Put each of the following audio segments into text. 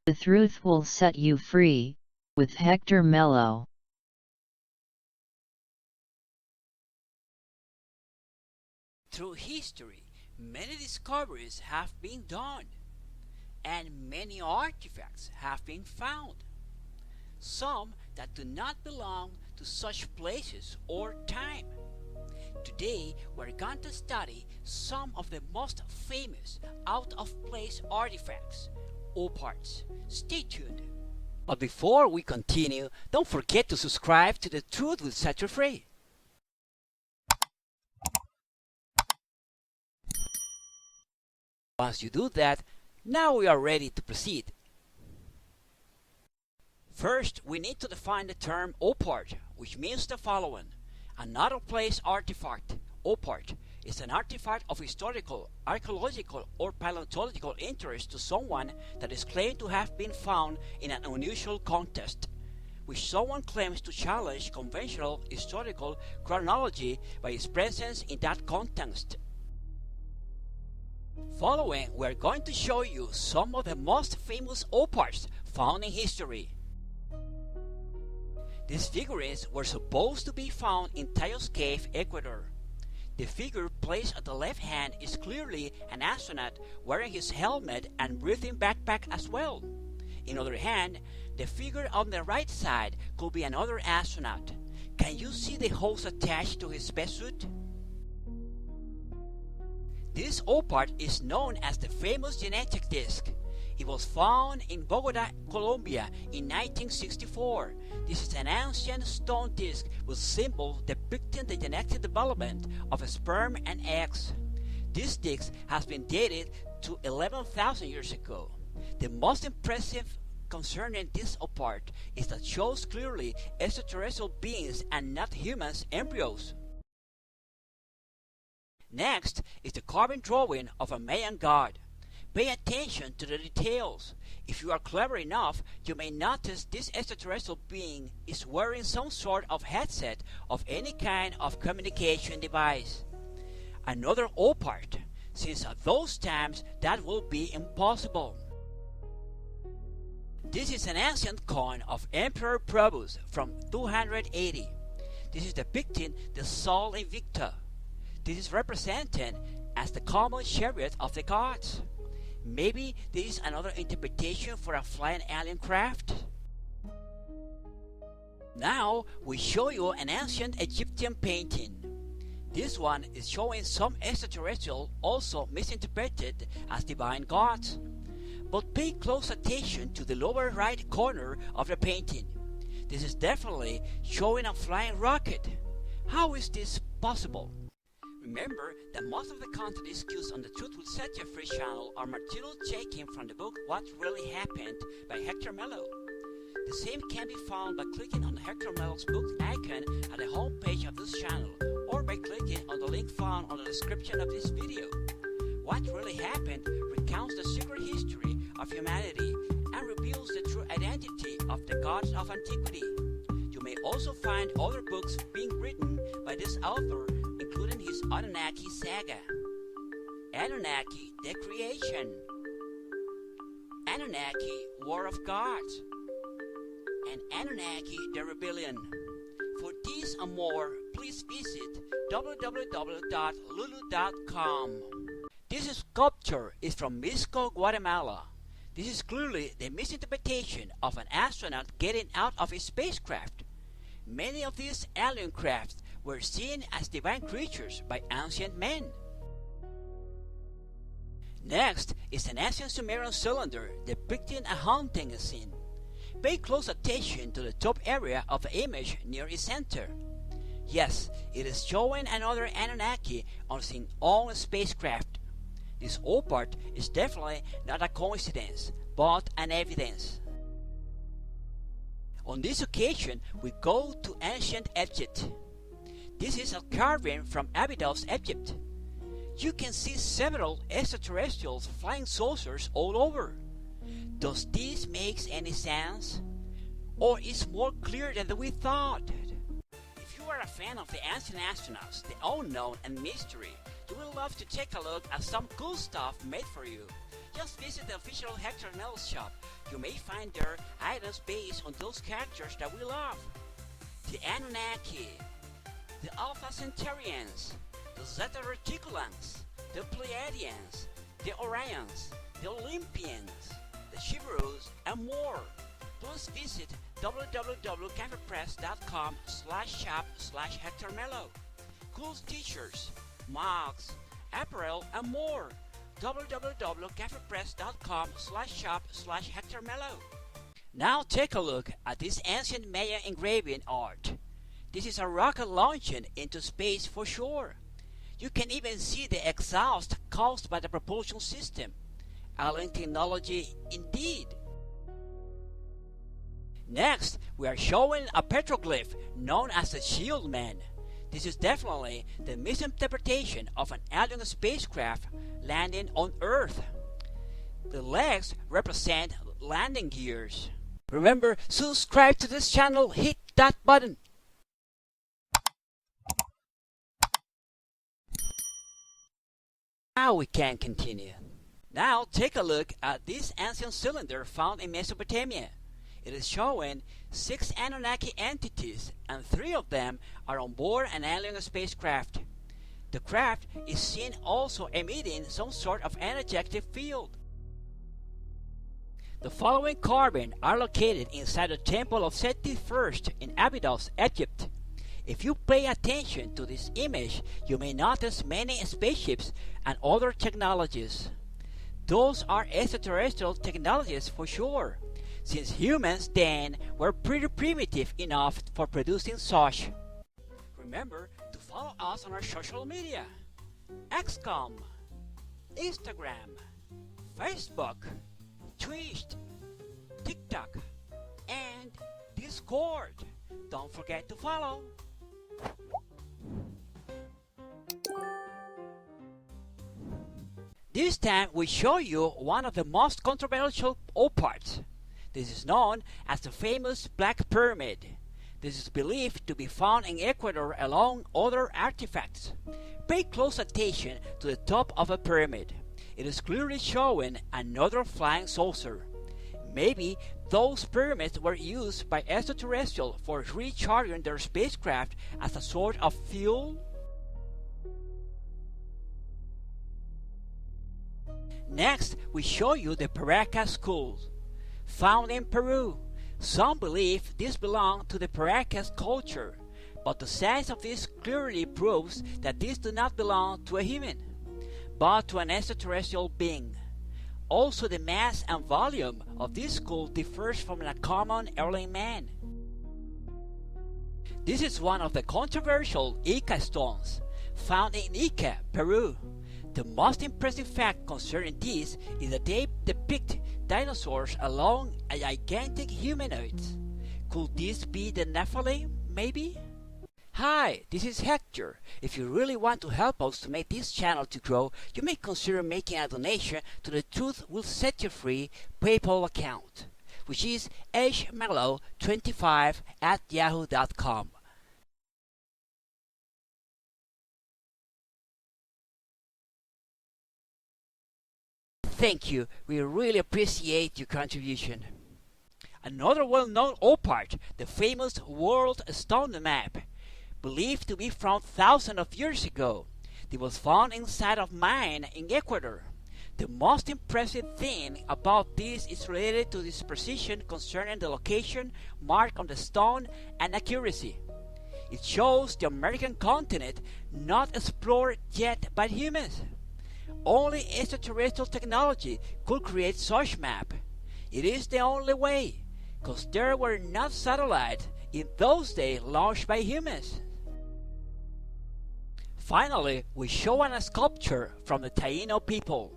The truth will set you free, with Hector Melo. Through history, many discoveries have been done, and many artifacts have been found. Some that do not belong to such places or time. Today, we're going to study some of the most famous out-of-place artifacts or parts. Stay tuned. But before we continue, don't forget to subscribe to The Truth Will Set You Free. Once you do that, now we are ready to proceed. First, we need to define the term opart, which means the following. An out-of-place artifact, opart, is an artifact of historical, archaeological, or paleontological interest to someone that is claimed to have been found in an unusual context, which someone claims to challenge conventional historical chronology by its presence in that context. Following, we are going to show you some of the most famous oparts found in history. These figurines were supposed to be found in Taos Cave, Ecuador. The figure placed at the left hand is clearly an astronaut wearing his helmet and breathing backpack as well. On the other hand, the figure on the right side could be another astronaut. Can you see the hose attached to his spacesuit? This opart is known as the famous genetic disc. It was found in Bogota, Colombia in 1964. This is an ancient stone disc with symbols depicting the genetic development of sperm and eggs. This disc has been dated to 11,000 years ago. The most impressive concerning this opart is that it shows clearly extraterrestrial beings and not humans embryos. Next is the carbon drawing of a Mayan god. Pay attention to the details. If you are clever enough, you may notice this extraterrestrial being is wearing some sort of headset of any kind of communication device. Another opart, since at those times that will be impossible. This is an ancient coin of Emperor Probus from 280. This is depicting the Sol Invicta. This is represented as the common chariot of the gods. Maybe this is another interpretation for a flying alien craft? Now we show you an ancient Egyptian painting. This one is showing some extraterrestrial, also misinterpreted as divine gods. But pay close attention to the lower right corner of the painting. This is definitely showing a flying rocket. How is this possible? Remember that most of the content discussed on the Truth Will Set You Free channel are material taken from the book What Really Happened by Hector Melo. The same can be found by clicking on Hector Melo's book icon at the home page of this channel or by clicking on the link found on the description of this video. What Really Happened recounts the secret history of humanity and reveals the true identity of the gods of Antiquity. You may also find other books being written by this author, including his Anunnaki saga, Anunnaki the Creation, Anunnaki War of Gods, and Anunnaki the Rebellion. For these and more, please visit www.lulu.com. This sculpture is from Misco, Guatemala. This is clearly the misinterpretation of an astronaut getting out of a spacecraft. Many of these alien crafts were seen as divine creatures by ancient men. Next is an ancient Sumerian cylinder depicting a hunting scene. Pay close attention to the top area of the image near its center. Yes, it is showing another Anunnaki on his own spacecraft. This opart is definitely not a coincidence, but an evidence. On this occasion, we go to ancient Egypt. This is a carving from Abydos, Egypt. You can see several extraterrestrials flying saucers all over. Does this make any sense? Or is more clear than we thought? If you are a fan of the ancient astronauts, the unknown and mystery, you will love to take a look at some cool stuff made for you. just visit the official Hector Melo shop. You may find there items based on those characters that we love. The Anunnaki, the Alpha Centaurians, the Zeta Reticulans, the Pleiadians, the Orions, the Olympians, the Chivalrous, and more. Please visit www.cafepress.com/shop/Hector Melo. Cool t-shirts, mugs, apparel, and more. www.cafepress.com/shop/Hector Melo. Now take a look at this ancient Maya engraving art. This is a rocket launching into space for sure. You can even see the exhaust caused by the propulsion system. Alien technology indeed. Next, we are showing a petroglyph known as the Shield Man. This is definitely the misinterpretation of an alien spacecraft landing on Earth. The legs represent landing gears. Remember, subscribe to this channel, hit that button. Now we can continue. Now take a look at this ancient cylinder found in Mesopotamia. It is showing 6 Anunnaki entities, and 3 of them are on board an alien spacecraft. The craft is seen also emitting some sort of energetic field. The following carvings are located inside the temple of Seti I in Abydos, Egypt. If you pay attention to this image, you may notice many spaceships and other technologies. Those are extraterrestrial technologies for sure, since humans then were pretty primitive enough for producing such. Remember to follow us on our social media: XCOM, Instagram, Facebook, Twitch, TikTok, and Discord. Don't forget to follow. This time we show you one of the most controversial parts. This is known as the famous Black Pyramid. This is believed to be found in Ecuador along other artifacts. Pay close attention to the top of a pyramid. It is clearly showing another flying saucer. Maybe those pyramids were used by extraterrestrials for recharging their spacecraft as a sort of fuel. Next, we show you the Paracas schools, found in Peru. Some believe this belonged to the Paracas culture, but the size of this clearly proves that this do not belong to a human, but to an extraterrestrial being. Also, the mass and volume of this school differs from a common early man. This is one of the controversial Ica stones, found in Ica, Peru. The most impressive fact concerning this is that they depict dinosaurs along a gigantic humanoids. Could this be the Nephilim, maybe? Hi, this is Hector. If you really want to help us to make this channel to grow, you may consider making a donation to the Truth Will Set You Free PayPal account, which is hmelo25@yahoo.com. Thank you. We really appreciate your contribution. Another well-known part, the famous World Stone Map, believed to be from thousands of years ago. It was found inside of mine in Ecuador. The most impressive thing about this is related to this precision concerning the location, mark on the stone, and accuracy. It shows the American continent not explored yet by humans. Only extraterrestrial technology could create such map. It is the only way, because there were not satellites in those days launched by humans. Finally, we show a sculpture from the Taino people,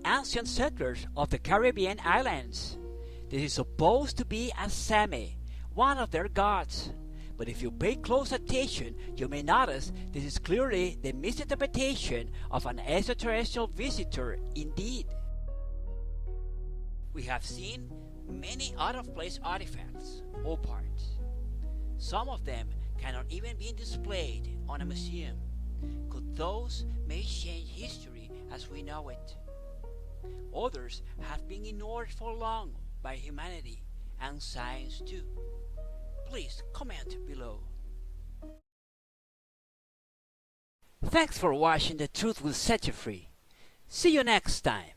ancient settlers of the Caribbean islands. This is supposed to be a Sami, one of their gods. But if you pay close attention, you may notice this is clearly the misinterpretation of an extraterrestrial visitor indeed. We have seen many out-of-place artifacts or parts. Some of them cannot even be displayed on a museum. Could those may change history as we know it? Others have been ignored for long by humanity and science too. Please comment below. Thanks for watching The Truth Will Set You Free. See you next time.